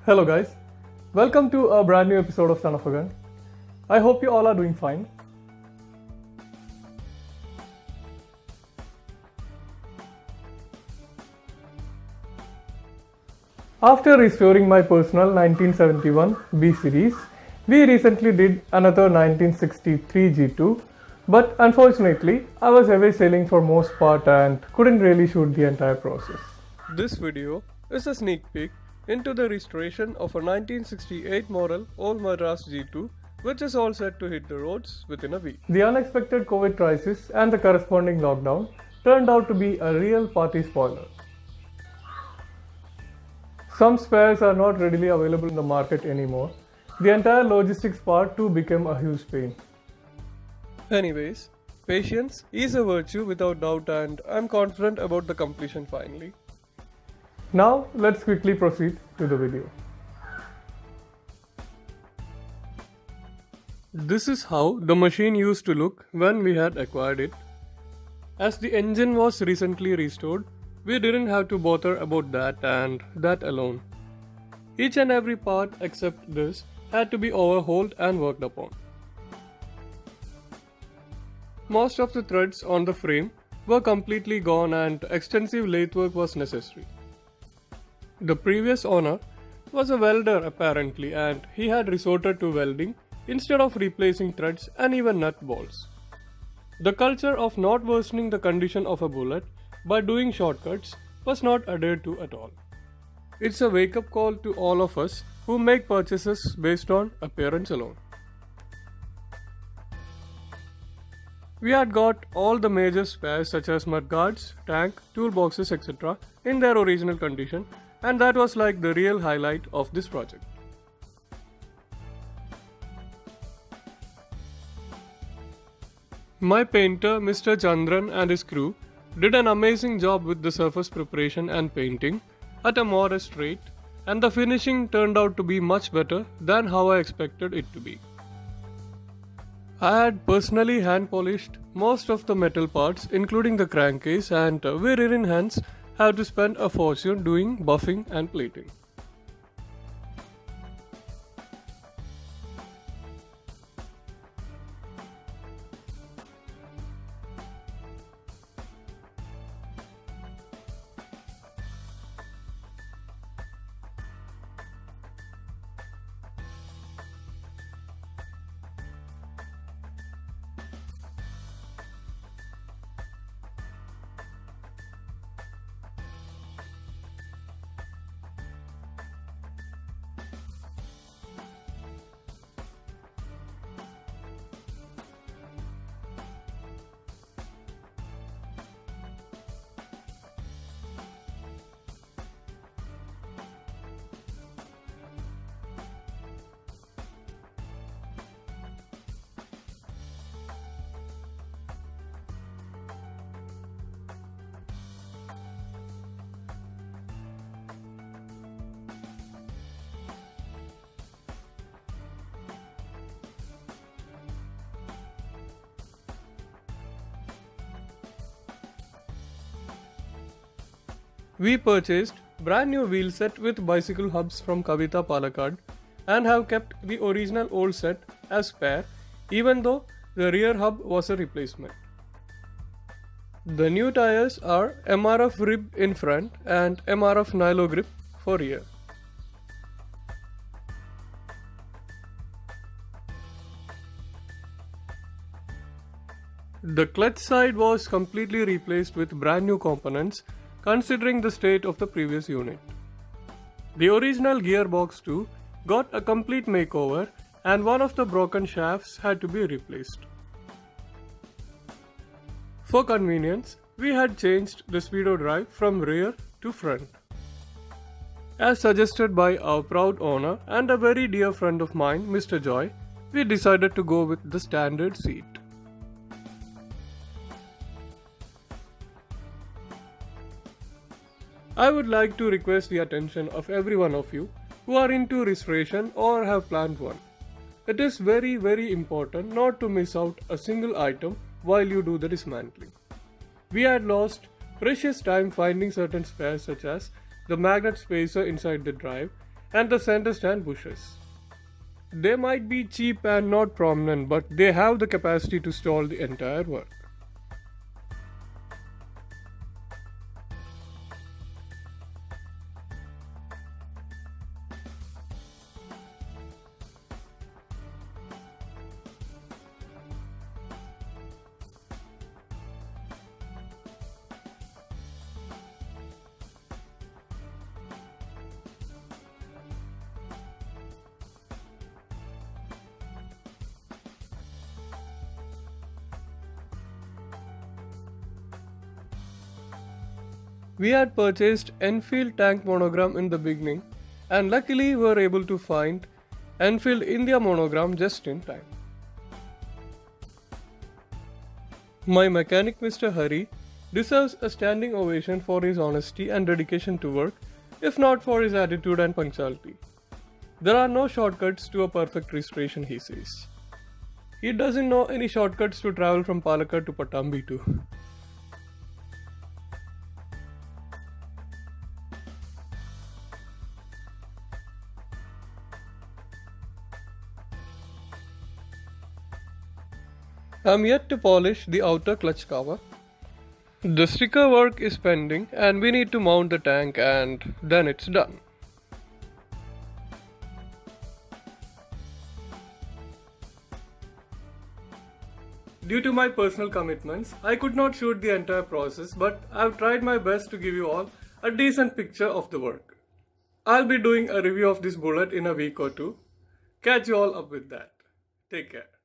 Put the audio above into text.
Hello guys, welcome to a brand new episode of Son of a Gun. I hope you all are doing fine. After restoring my personal 1971 B series, we recently did another 1963 G2, but unfortunately I was away sailing for most part and couldn't really shoot the entire process. This video is a sneak peek into the restoration of a 1968 model old Madras G2, which is all set to hit the roads within a week. The unexpected COVID crisis and the corresponding lockdown turned out to be a real party spoiler. Some spares are not readily available in the market anymore. The entire logistics part too became a huge pain. Anyways, patience is a virtue without doubt, and I'm confident about the completion finally. Now let's quickly proceed to the video. This is how the machine used to look when we had acquired it. As the engine was recently restored, we didn't have to bother about that and that alone. Each and every part except this had to be overhauled and worked upon. Most of the threads on the frame were completely gone and extensive lathe work was necessary. The previous owner was a welder apparently, and he had resorted to welding instead of replacing threads and even nut bolts. The culture of not worsening the condition of a bullet by doing shortcuts was not adhered to at all. It's a wake-up call to all of us who make purchases based on appearance alone. We had got all the major spares such as mudguards, tank, toolboxes, etc. in their original condition, and that was like the real highlight of this project. My painter Mr. Chandran and his crew did an amazing job with the surface preparation and painting at a modest rate, and the finishing turned out to be much better than how I expected it to be. I had personally hand polished most of the metal parts including the crankcase, and we rear hands have to spend a fortune doing buffing and plating. We purchased brand new wheel set with bicycle hubs from Kavita Palakkad and have kept the original old set as spare, even though the rear hub was a replacement. The new tires are MRF rib in front and MRF Nilo grip for rear. The clutch side was completely replaced with brand new components considering the state of the previous unit. The original gearbox too got a complete makeover, and one of the broken shafts had to be replaced. For convenience, we had changed the speedo drive from rear to front. As suggested by our proud owner and a very dear friend of mine, Mr. Joy, we decided to go with the standard seat. I would like to request the attention of every one of you who are into restoration or have planned one. It is very important not to miss out a single item while you do the dismantling. We had lost precious time finding certain spares such as the magnet spacer inside the drive and the center stand bushes. They might be cheap and not prominent, but they have the capacity to stall the entire work. We had purchased Enfield tank monogram in the beginning and luckily were able to find Enfield India monogram just in time. My mechanic Mr. Hari deserves a standing ovation for his honesty and dedication to work, if not for his attitude and punctuality. There are no shortcuts to a perfect restoration, he says. He doesn't know any shortcuts to travel from Palakkad to Pattambi too. I'm yet to polish the outer clutch cover. The sticker work is pending and we need to mount the tank and then it's done. Due to my personal commitments, I could not shoot the entire process, but I've tried my best to give you all a decent picture of the work. I'll be doing a review of this bullet in a week or two. Catch you all up with that. Take care.